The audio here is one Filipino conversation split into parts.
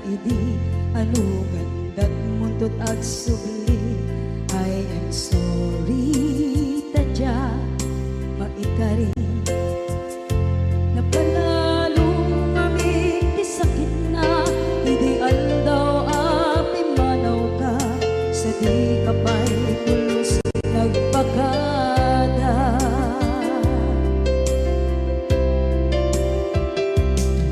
idi ano gandat muntot ag subli. I am sorry tadya maikari napanalo kami di sakit na ideal daw api manaw ka sa di kapay pulos nagpakada.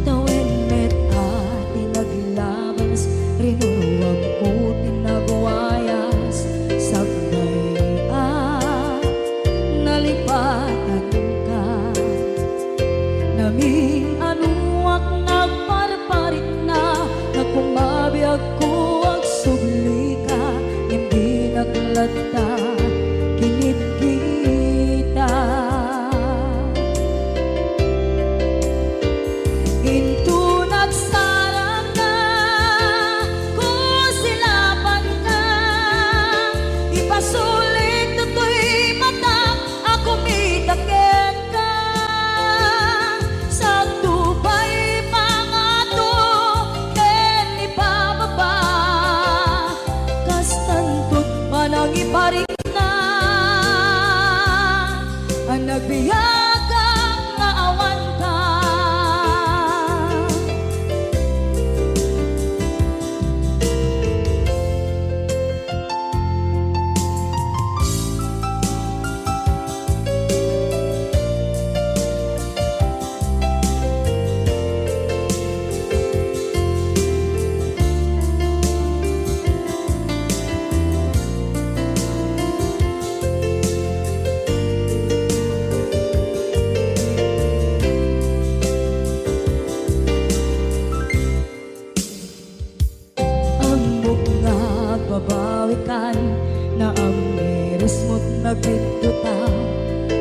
Tawin meta tinaglabas rinuruwag ko tinagwayas sagnay nalipatan ka naming anuak nagparparit na nagkumabiyag ko ang subli ka hindi naglata kinit kita into nagsarang na kung silapan ka ipasulit tutoy mata ako mitakit ka sa tubay pangato ken ipababa kastantot manang iparik na ang nagbiyagang nga awan ka. Babawikan na ang miris mo't nagpituta.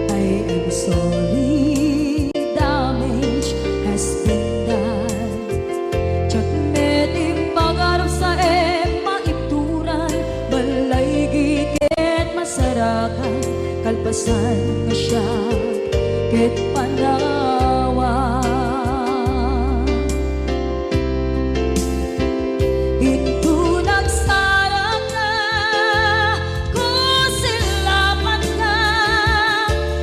I am sorry, damage has been done. Tsak meting pangarap sa maituran balay gigit masarakan kalpasan nga siya ket panawa. Into nagsarang na kung silapan ka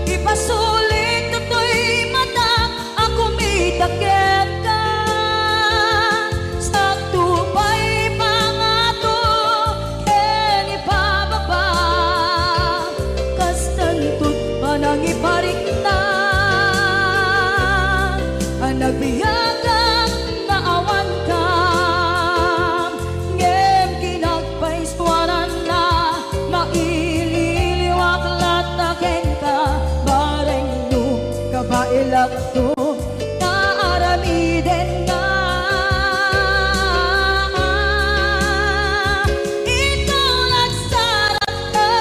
ipasulit tutoy mata ako mitakit ka sa tubay pangato ken ipababa kastantot manang iparik na ang nagbiyagang na awan ka. Kabailak to naaramiden na ito nagsarap ka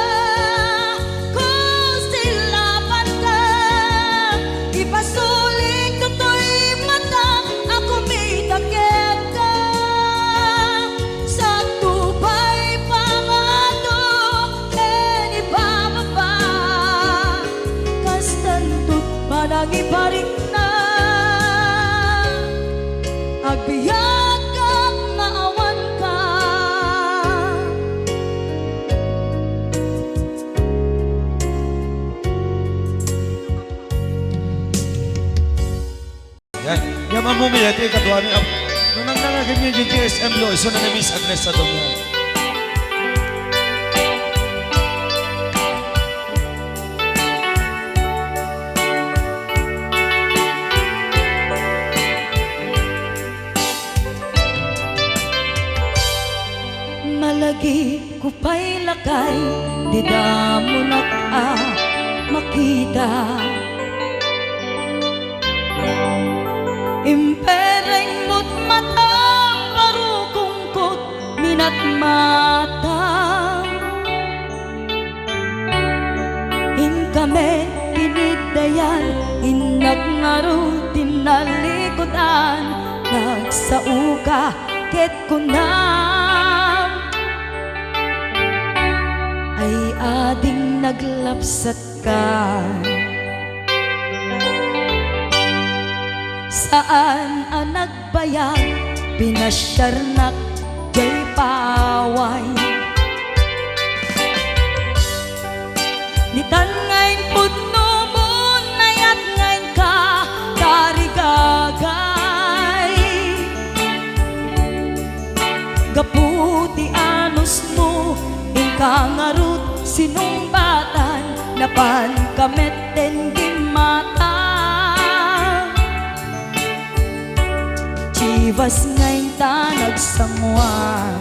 kung silapan ka ipasulit tutoy mata ako mitakit ka sa tubay pangato ken ipababa kastantot manang iparik na agbiyak kang maawan ka. Yan, yan mamumiyat yung katuwa niya. Nung nangangagan niya yung GSM lo, iso na namis Agnes sa doon. Malagi ko pa'y lakay di damo na makita impereng mo't matang parukungkot minat mata in kami inidayan inak ngaro tinalikotan nagsauka ket kunam ay ading naglapsat ka saan ang nagbayag pinasyarnak jay paway. Nitan ngayon pudno mo nayat ngayon ka tarigagay. Gaputi anos mo ingka ngarut sinumbatan napan kamet den di mata. Chivas ngayon ta nagsangwan.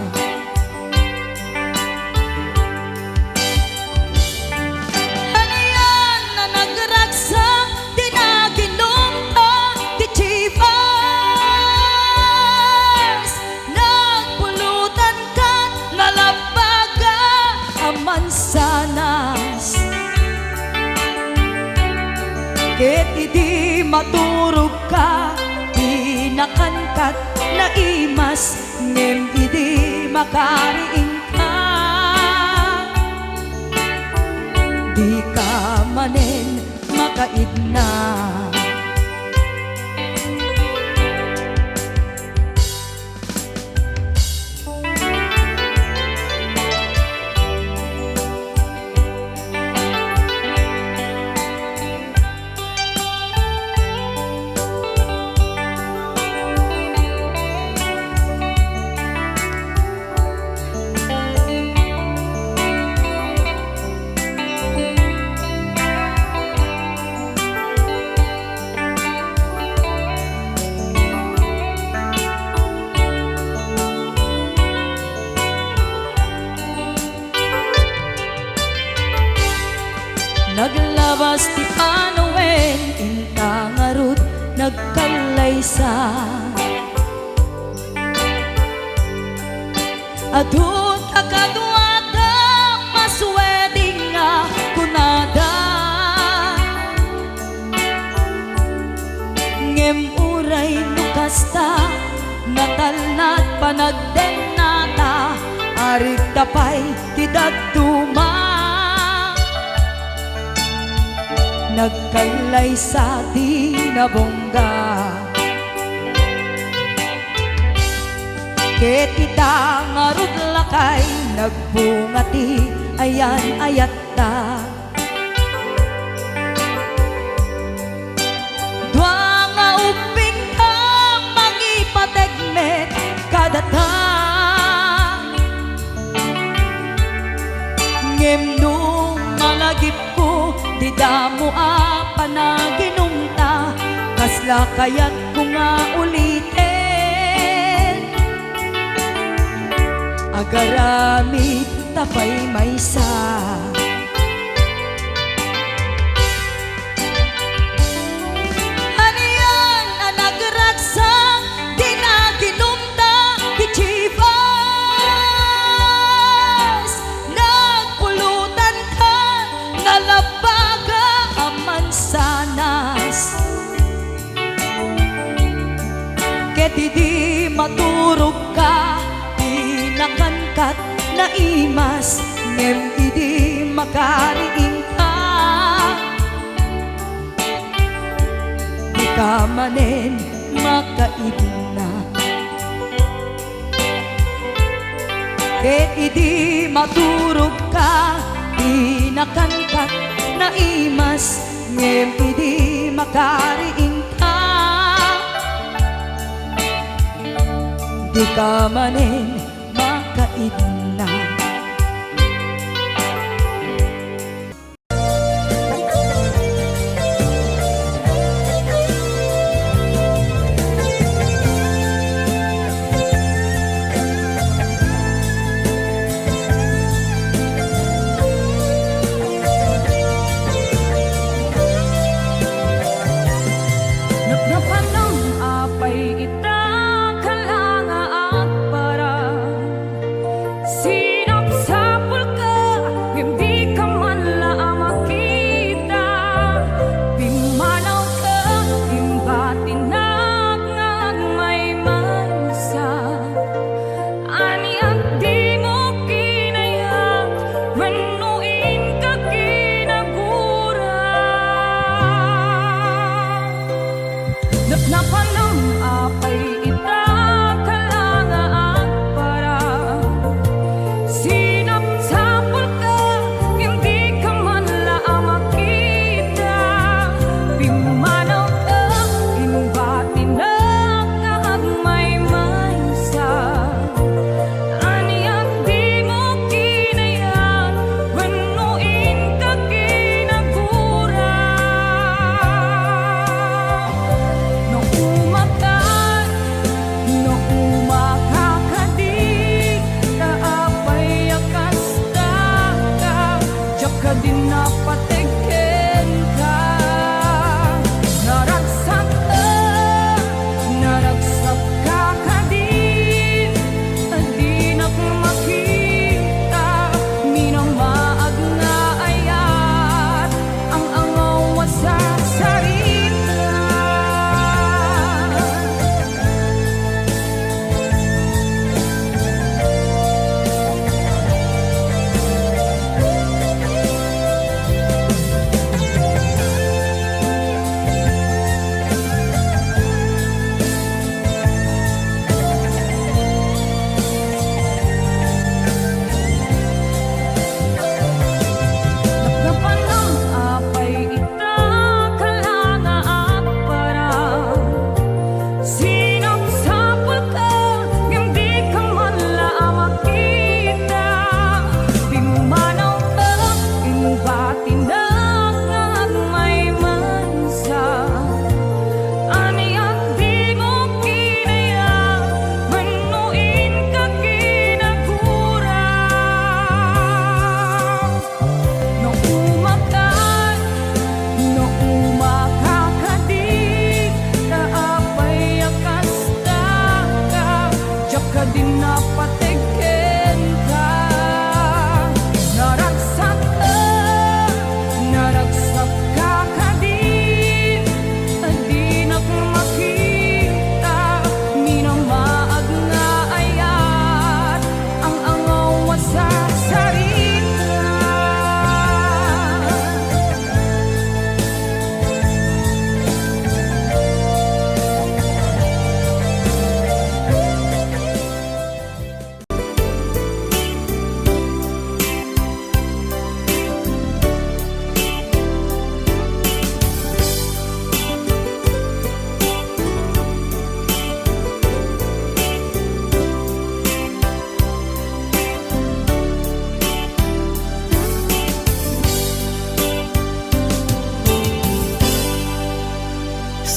Ano yan na nagragsak di naginom ta di Chivas. Nagpulutan ka nalabaga aman sanas. Ket idi maturog ka nakankat na imas ngem idi makariing ka. Di ka manen makaidna. Naglabas ti Panawen, inta ngarut nagkalaysa. Adun kakadwada masweding nga kunada. Ngem uray nukasta natalnat panagden nata. Arik tapay ti daduma. Nagkalay sa di nabongga. Ket ita ngarud lakay nagbungati ayan ayat ta. Dua nga uping ka mangipategmet kadata. Ngem nung malagip ko di damo panaginumta. Kasla kayat ko nga ulitin. Agaramid tapay maysa. Ano yan ang nagragsak di naginumta di Chivas. Nagpulutan ka nalabaga aman sanas. Ket idi maturog ka di nakangkat na imas. Ngem idi makariing ka. Di ka manen makaidna. Ket idi maturog ka di nakangkat na imas. Ngem idi makariing ka. Di ka manen makaidna. Napanong apay ita kalanga at para kadinapatiken ka. Naragsak ka kadin, adi na makita, minamaag nga ayat, ang angaw sa sarita.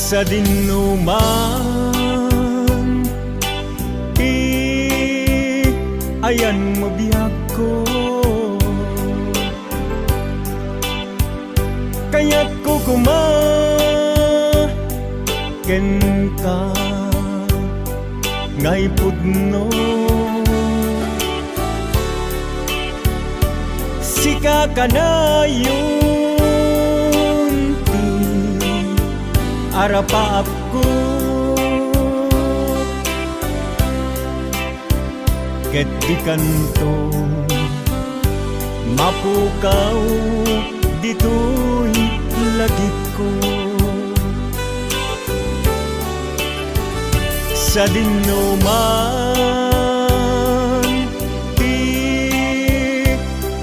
Sa dinuman ayan mo biyag ko, kaya't ko kumaken ka ngay pudno. Sika ka na yun arapaap ko, ket di kanto mapukaw dito'y lagip ko. Sa dinuman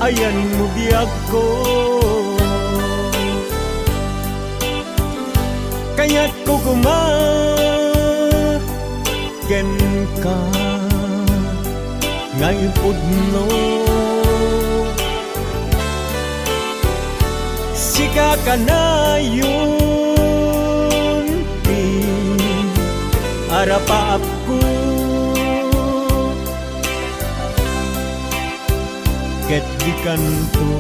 ayan mo biyag ko, kaya't ko kumaken ka ngay pudno. Sika ka na yun arapaap ko, ket di kanto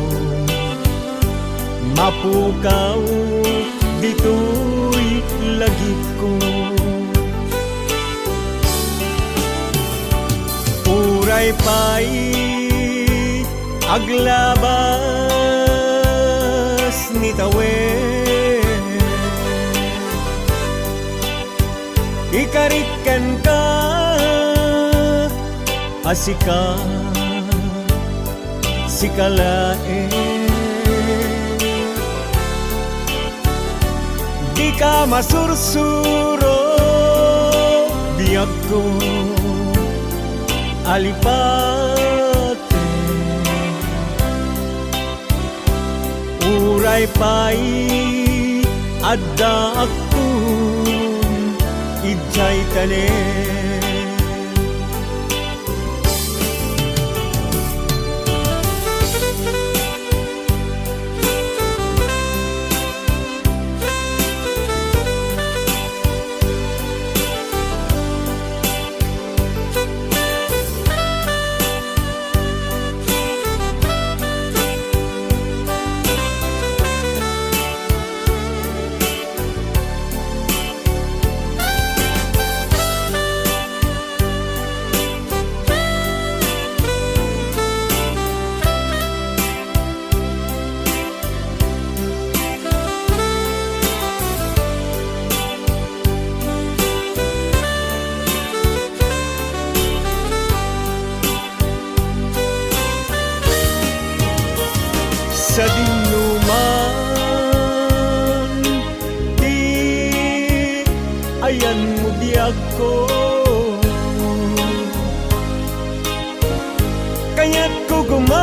mapukaw dito'y lagip ko. Uray pa'y aglabas ni tawen, ikarikan ka asika sikalae. Di ka masursuro biyag ko alipate, uray pa'y adda akong ijay tanen. Sa dinuman ayan mo biyag ko, kaya't ko kumaken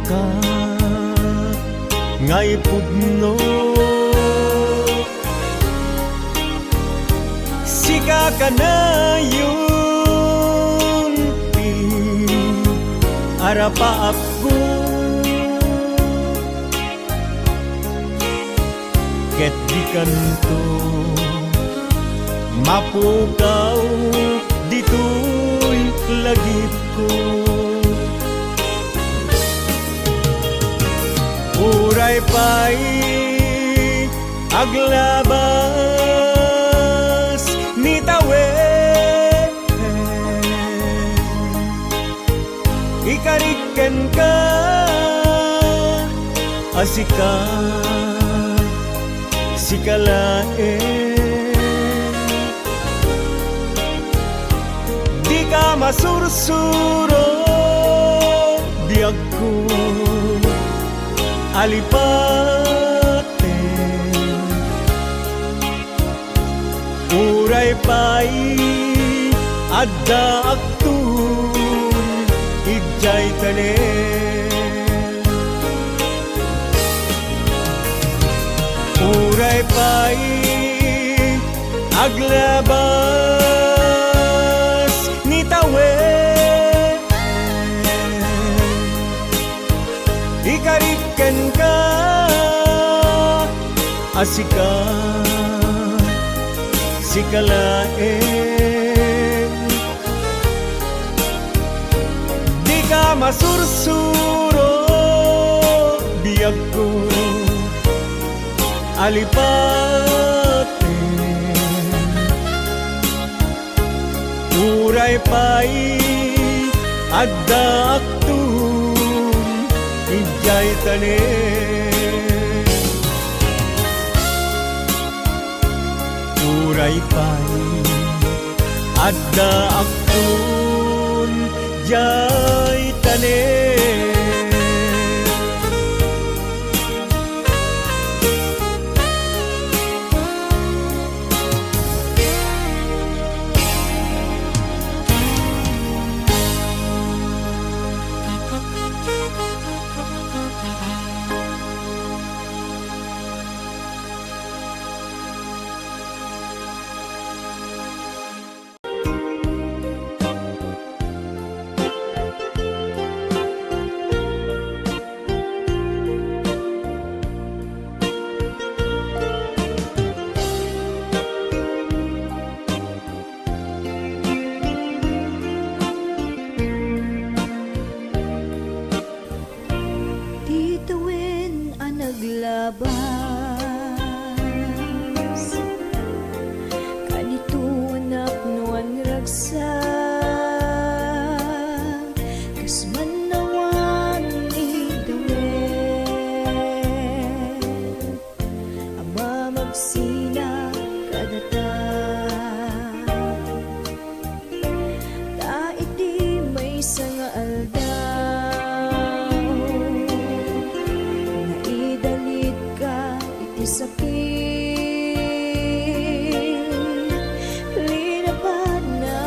ka ngay pudno. Sika ka na yun arapaap ko, ket di kanto mapukaw dito'y lagip ko. Uray pa'y aglabas ni tawen, ikariken ka asika sikalae di ka masursuro biag ko alipate uray pay adda aktun ijay tanen uray pay aglabas ni tawen ikariken ka asika sikalaen di ka masursuro biag ko alipate uray pay adda aktun ijay tanen uray pay adda aktun jay tanen Titawin ang naglabas kanito anak nuan ragsak kas manawan idawin ama magsina kadata ta iti may sanga aldaw naidalit ka iti sakit linapan na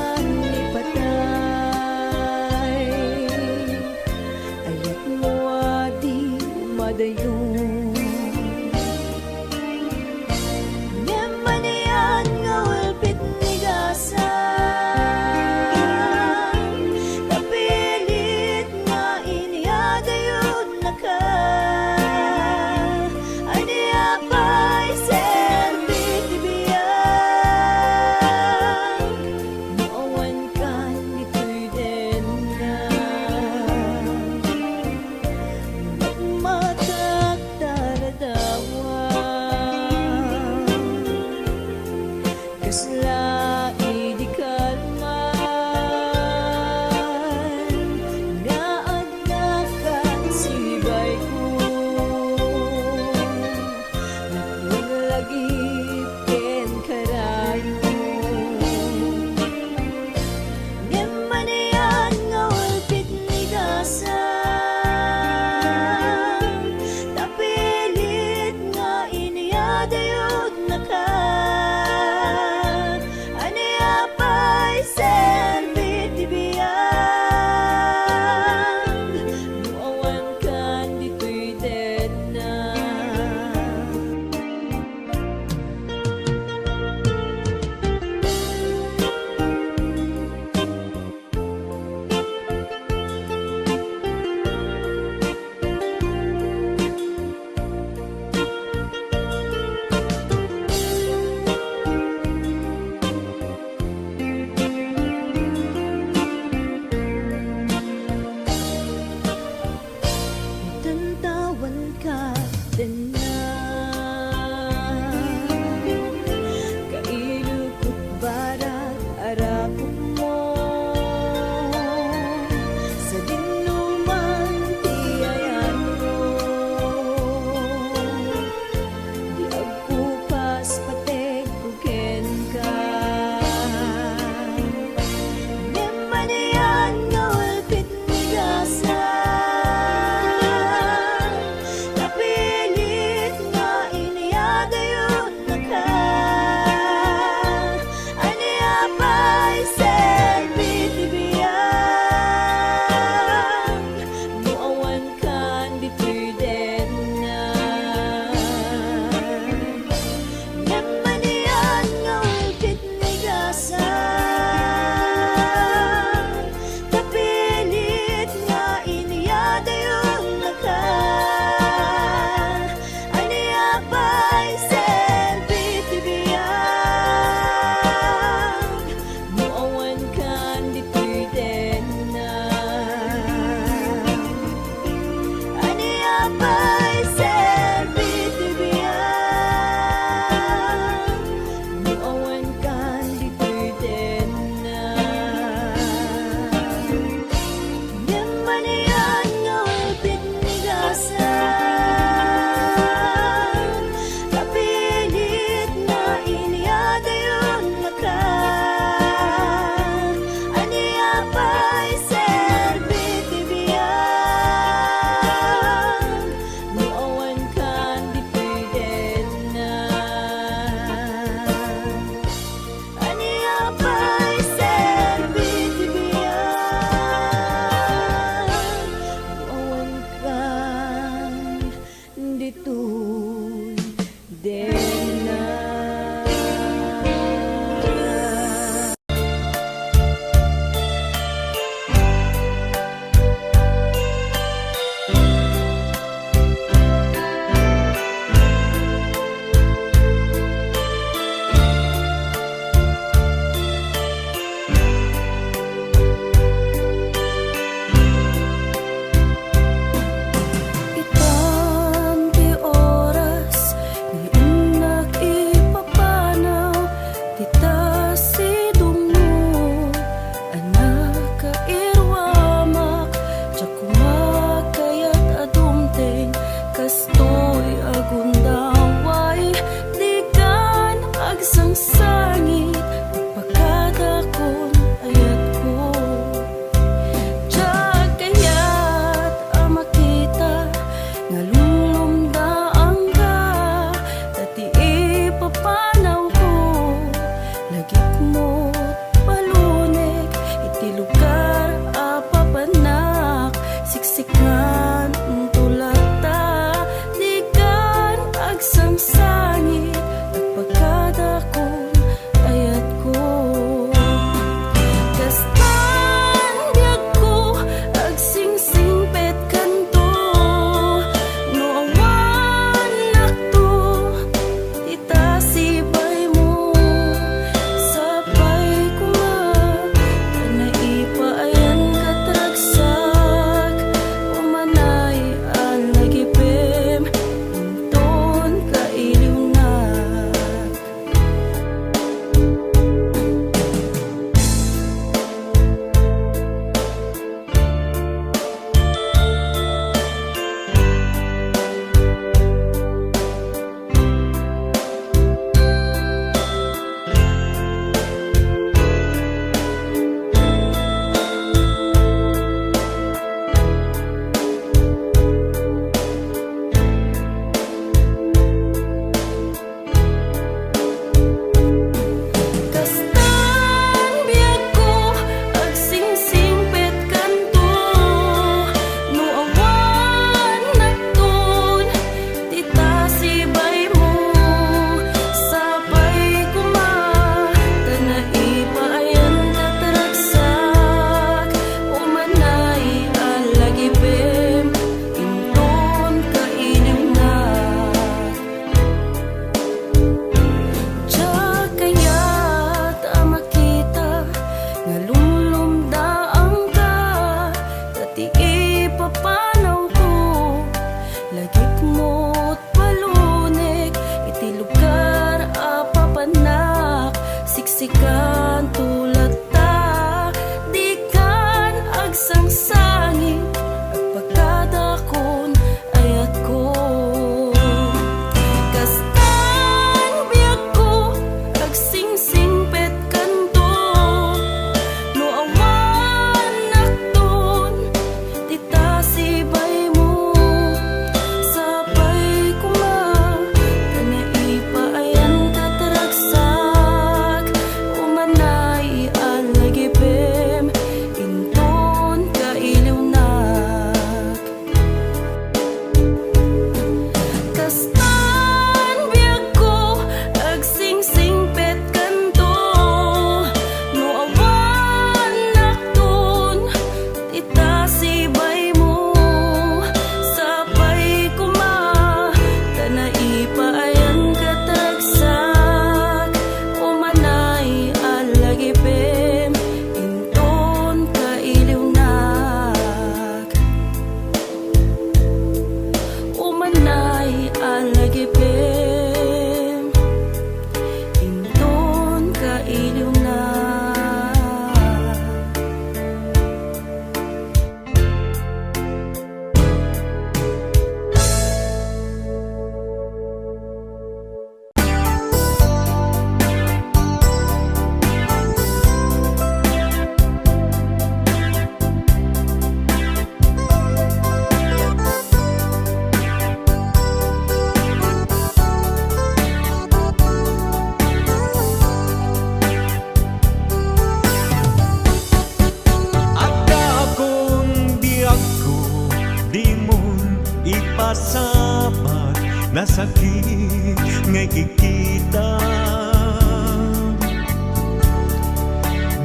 nasakit ngay kikita.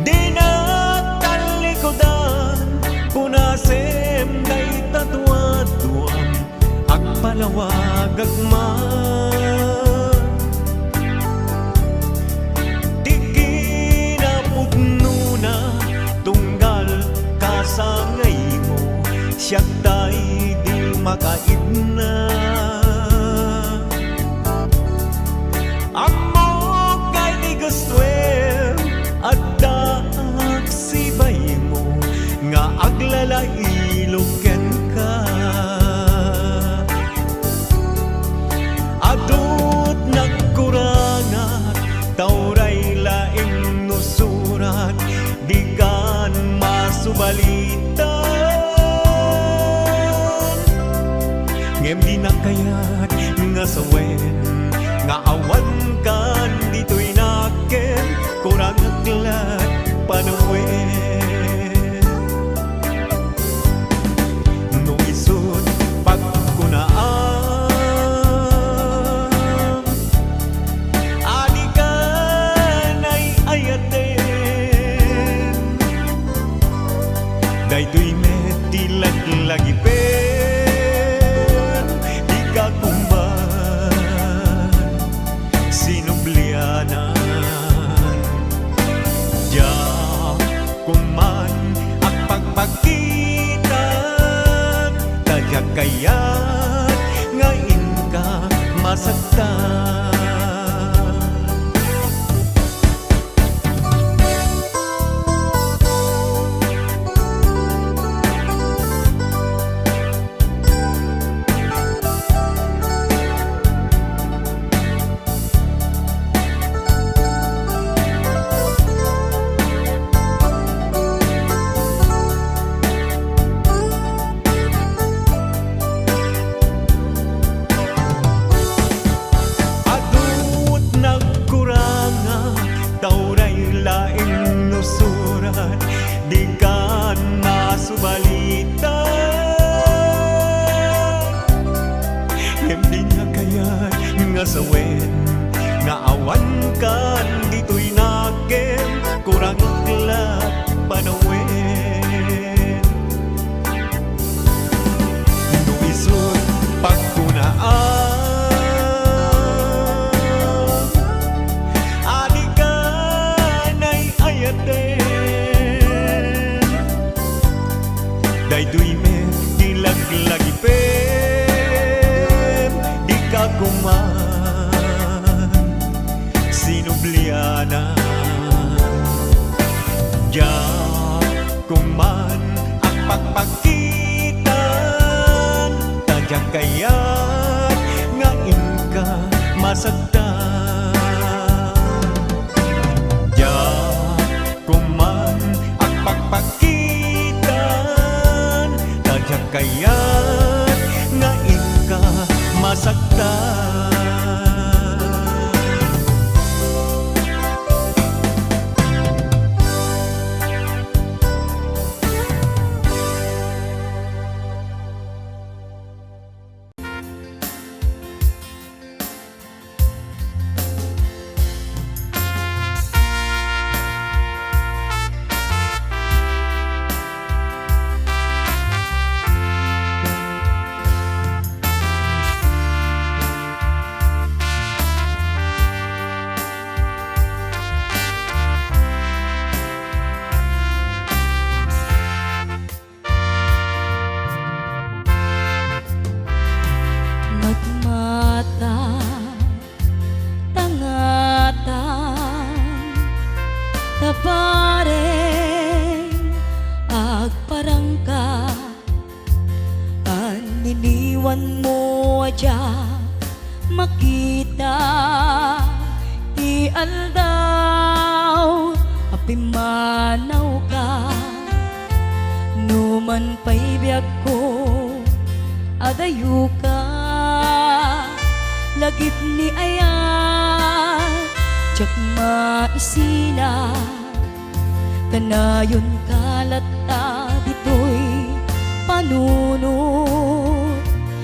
Di na talikodan punasem day tatuatuan agpalawag agman. Di kinapugno na tunggal kasangay mo siyak tay di makaidna. Amo kay di gustuem at sibay mo nga aglalailoken ka. Adut nagkurangat tauray laing nusurat di kan masubalitan. Ngem di na kayat nga sawen nga awan kan dito'y naken kurang aglat panawen. No isod pagkunaan adi ka na'y ayaten daytoy met tilag-lagi pen di ka kumban sinublianan. Ya kuman ang pagpagitan tadyak kayat ngayon ka masaktan. Di kan masubalitan. Ngem di nga kayat nga sawen nga awan kan dito'y naken kurang aglat panawen. No isod pagkunaan adi ka na'y ayaten daytoy met dilag-lagi pem di ka kuman sinublianan. Ya kuman ang pagpagitan tadyak kayat ngayon ka masagdan. Ya kuman ang pagpagitan tadyak kayat ngayon ka masagdan. Magmata, tangatan, tabareng, agparangka, aniniwan mo adya, makita, di aldaw, apimanaw ka, numan pa'y biyag ko, adayo ka. Lagip ni ayan tsak maisina kanayon kalata dito'y panunod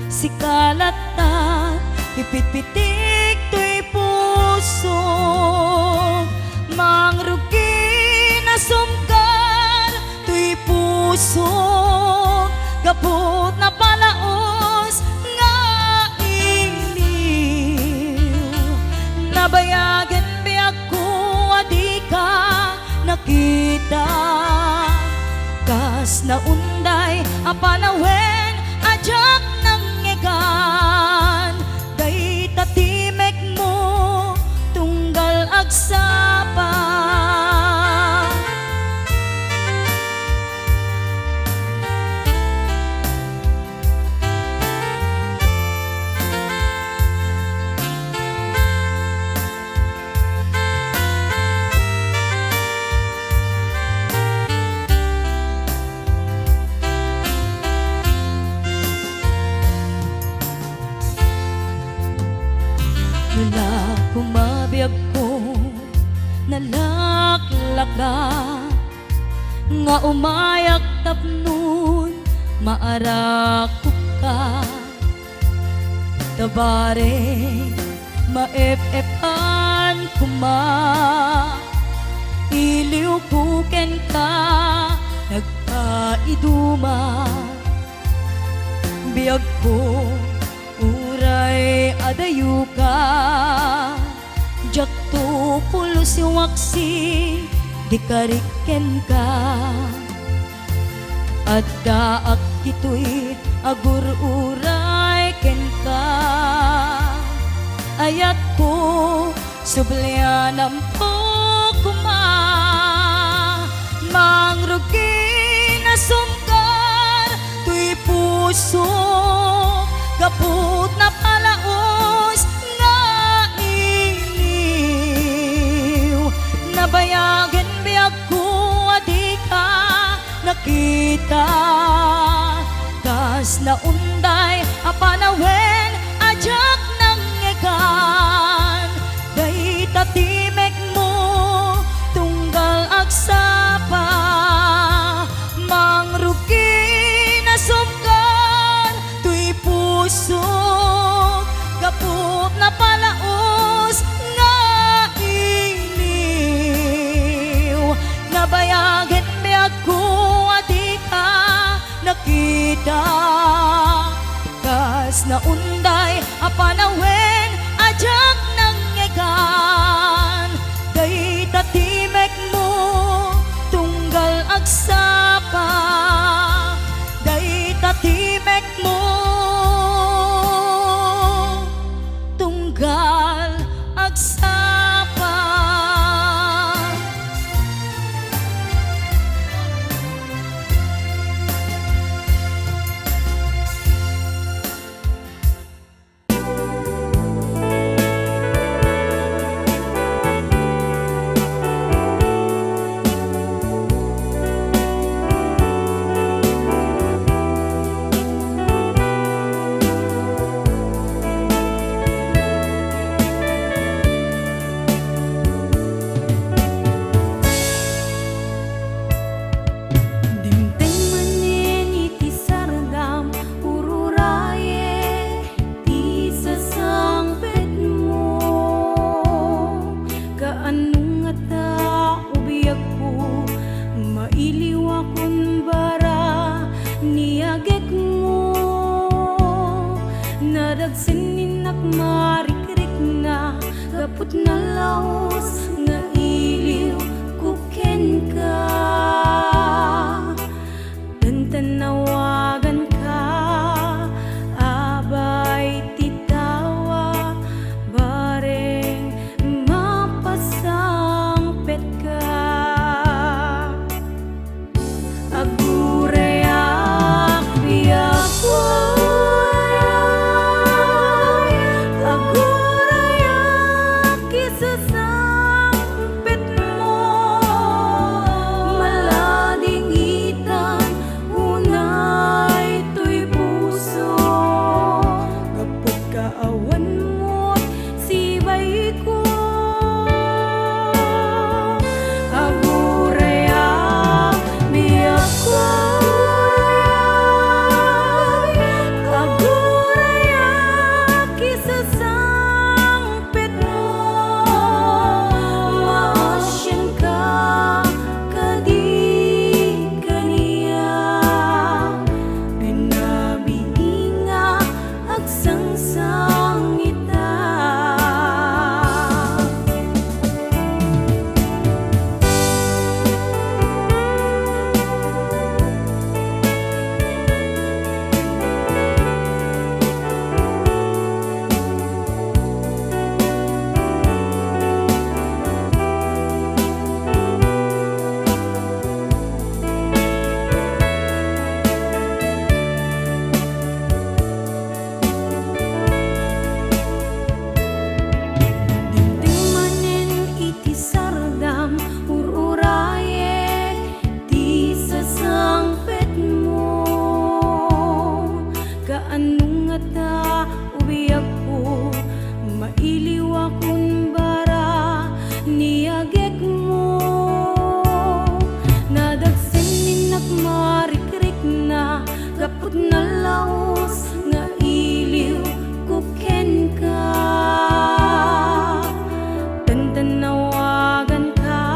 si kalata ipitpitik to'y puso, mangrugi na sumkar to'y puso, gapot na palaos nga iliw. Nabayagan biyag ko adi ka nakita, kas na unday apanawen ajak nang ngegan, day tatimek mo tunggal agsapa. Wala kumabiyag ko nalaklaka, nga umayak tapnon maarakok ka. Tabare maep-epan kuma, iliw kuken ka nagkaiduma. Biyag ko uray adayu ka, jakto pulo si waksi di kariken ka. At daak kito'y agur uray ken ka, ayat ko sublianam po kuma. Mangrugi na sumkar to'y puso, gapot na palaos nga iliw. Nabayagan biyag ko adi ka nakita, kas na unday apanawen ajak nang ngegan, day tatimek mo tunggal agsapa. Mangrugi na sumkar to'y puso, gapot na palaos nga iliw. Nabayagan biyag ko adi ka nakita, kas na unday apanawen ajak nang ngegan, day tatimek mo tunggal agsapa, day tatimek mo tunggal agsapa. Dimteng manin iti sardam ururaye ti sasangpet mo, kaanong ata ubiyag ko mailiw akon bara niyagek mo. Nadagsinig marikrik na gapot na laos nga iliw kuken ka. Tanawagan ka, abay titawa, bareng mapasangpet ka. Agurayak biyak agurayak kisasang Pag nalaos nga iliw kuken ka, tantanawagan ka,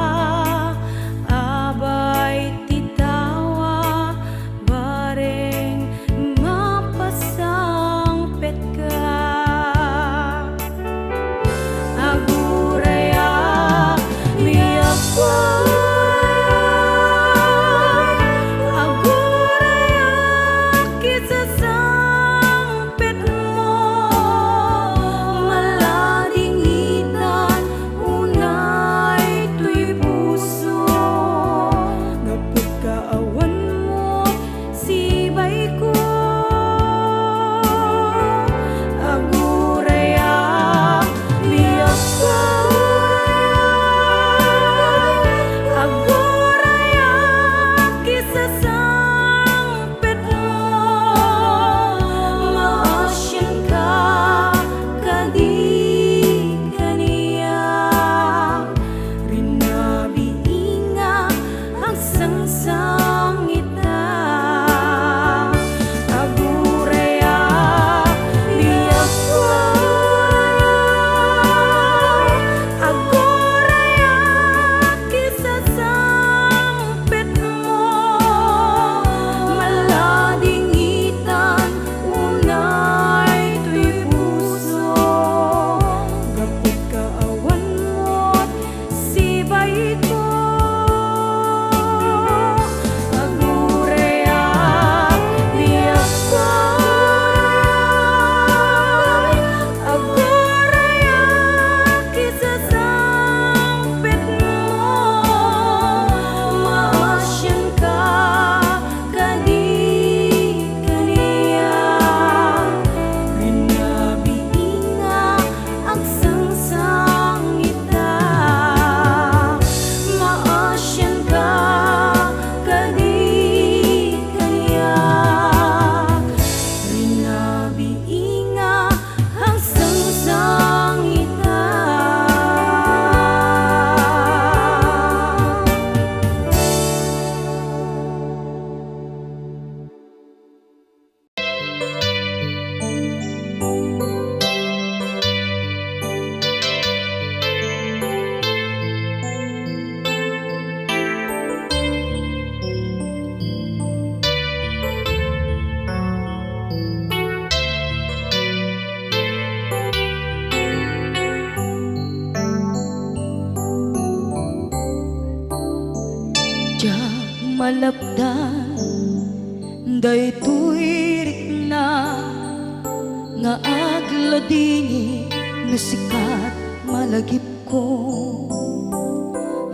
abay titawa, bareng mapasangpet ka. Aguraya miyakway, aguraya kisasangpet mo, maladingitan unay tuy puso, napagkaawan mo sibay ko. Aguraya miyakway, aguraya kisasangpet mo, maasyan ka kadi kaniya, rinabiinga ang sangsangita. Aguraya miyakway, aguraya kisasangpet mo, maladingitan unay tuy puso, gapod kaawan mo't sibay ko. Aguraya miyakway, aguraya kisasangpet mo, maasyan ka kadi kaniya, rinabiinga ang sangsangita. Maasyan ka kadi kaniya, rinabiinga ang sangsangita. Diyak malapdan daytoy rikna nga agladini no sikat malagip ko,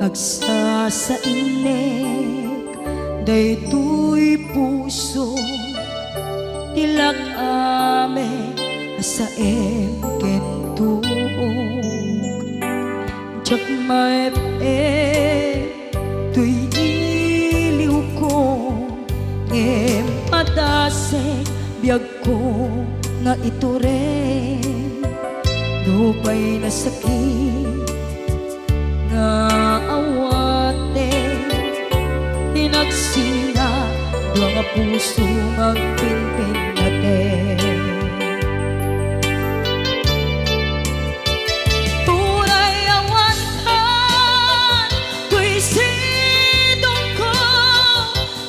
agsa sa inek daytoy puso, tilak ame asaem ken tuog, diyak maep tuy iliw ko, padasek biyag ko nga ito rin, dupay na sakit nga awate, tinagsinga dua nga puso magpinpin natin. Tunay awantan tuy sidong ko,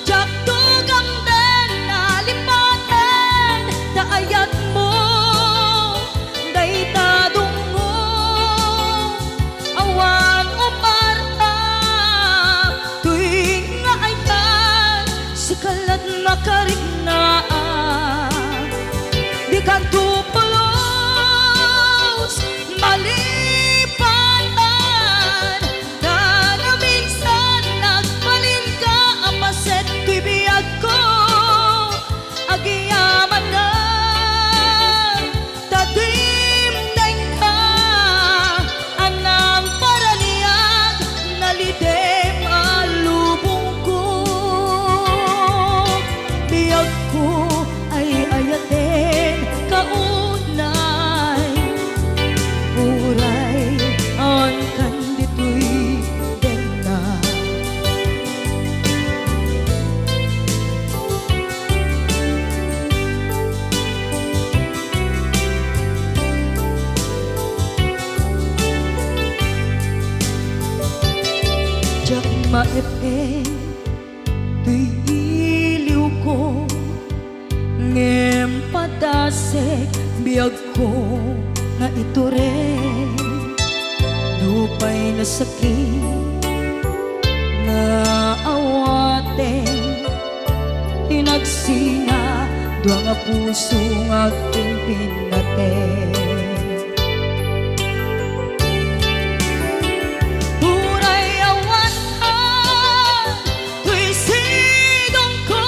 jak tugam den nalipaten, daayat mo daytadong mo, awan umarta tuy nga aytan sikalat makariknaan, tuy iliw ko ngem padasek biyag ko nga ito rin dupay na sakit nga awaten hinagsina dua nga puso nga aking pinaten. Turay awan ka, tuy sidong ko,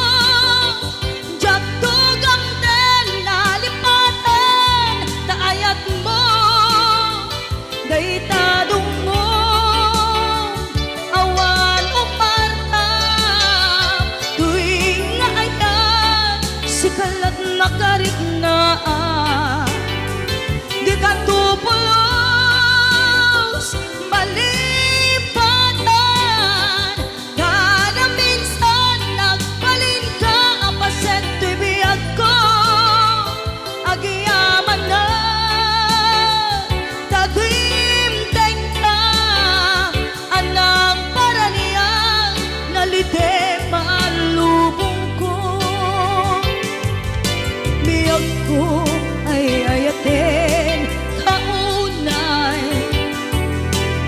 jak tugang den nalipatan, taayat mo, day tadong mo, awan uparta, tuy nga ayan, sikalat nakarik na di ka tupulos malipatan kada minsan nagbalin ka apaset tuy biyag ko agiyaman na taglimteng ka anang paraniyang nalite malubong ko biyag ko ay ayaten kaunay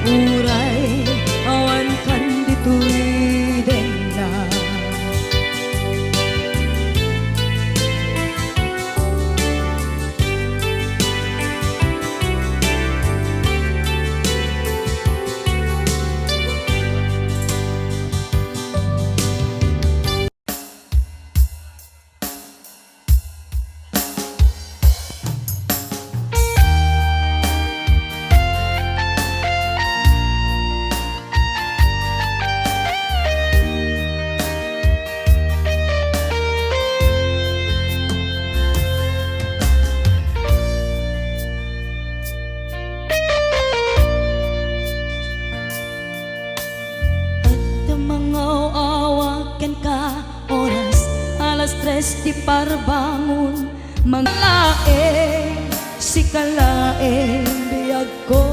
uray awan kan dito'y den na. Awaken ka oras alas 3 di parbangon manglae si kalae biyag ko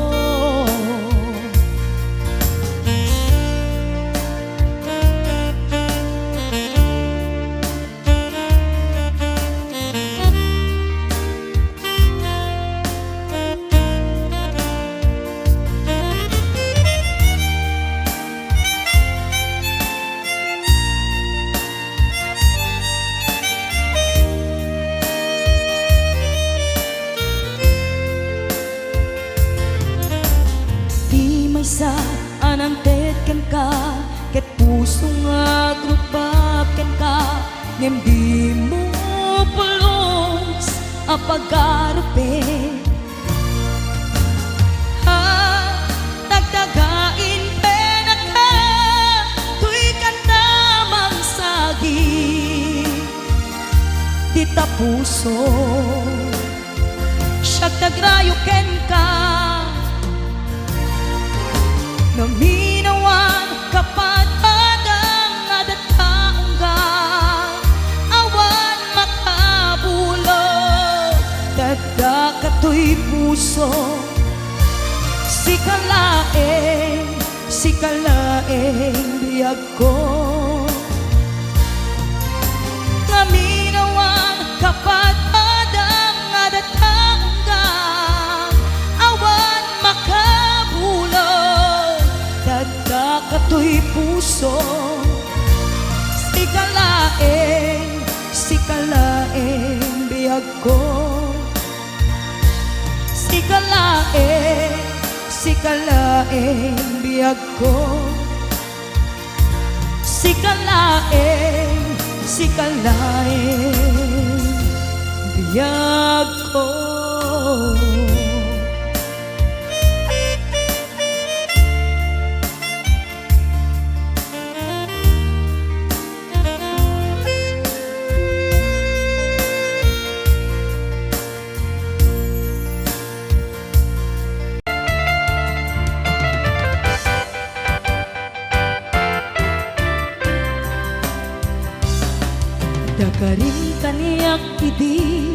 sa anantet ken ka ket puso nga grubab ken ka ngem di mo pulos apagarupe ha tagtagain pena ka tuy kanta mangsagi di ta puso siya tagrayo ken ka naminawan kapat adang adataong ka awan makabulo dada kato'y puso si kalaeng biyag ko naminawan kapat adang adataong ka awan makabulo dada kato'y puso si kalaeng biyag ko si kalaeng biyag ko si kalaeng biyag ko. Dakaring kaniyak idi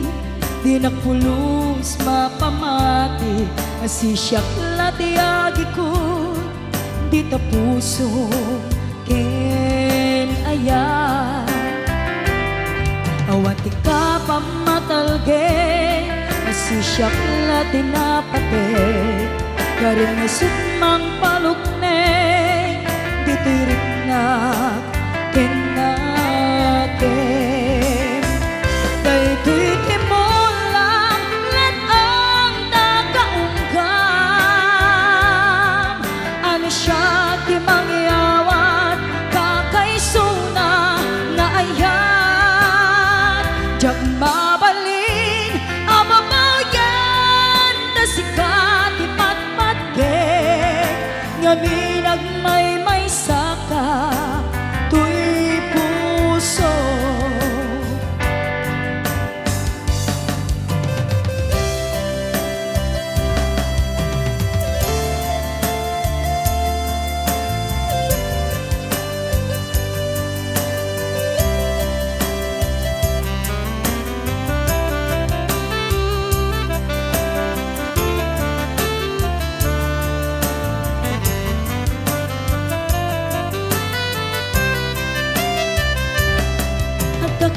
di nakpulos mapamati asisyak latiagi ko di tapuso ken aya asisyak la tinapate karin nga sutmang palukne ditirik na kinakin daytoy timulang let ang nakaungkam ano siya ti mangyawat kakaisuna na ayan jak mabalin amabayan na sikat ipatpatke ngamin agmay saka tuy puso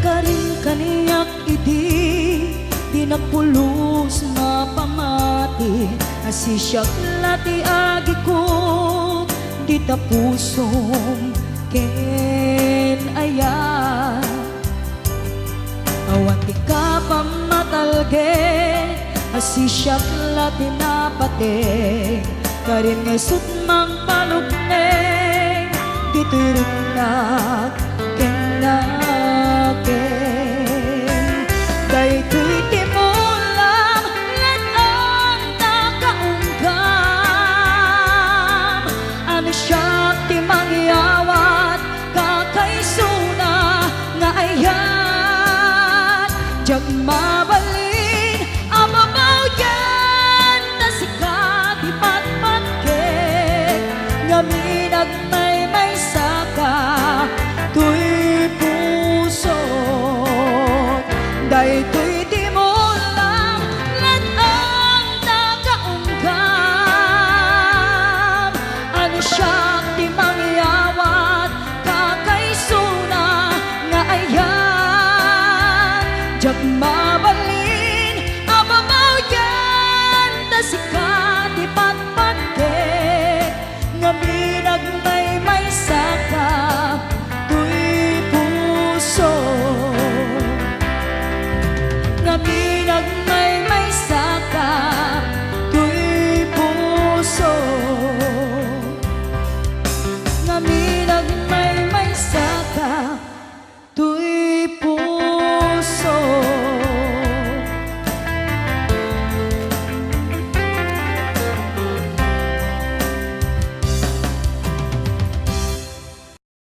karin kaniyak idi di nagpulos na pamati asisyak lati agi ko di tapusom ken aya awan ti ka pamatalge asisyak lati napate karin nga sutmang palugne ditirik na daytoy timulang let ang nakaunggam ano siya ti mangyawat kakaisuna nga ayan jag mabal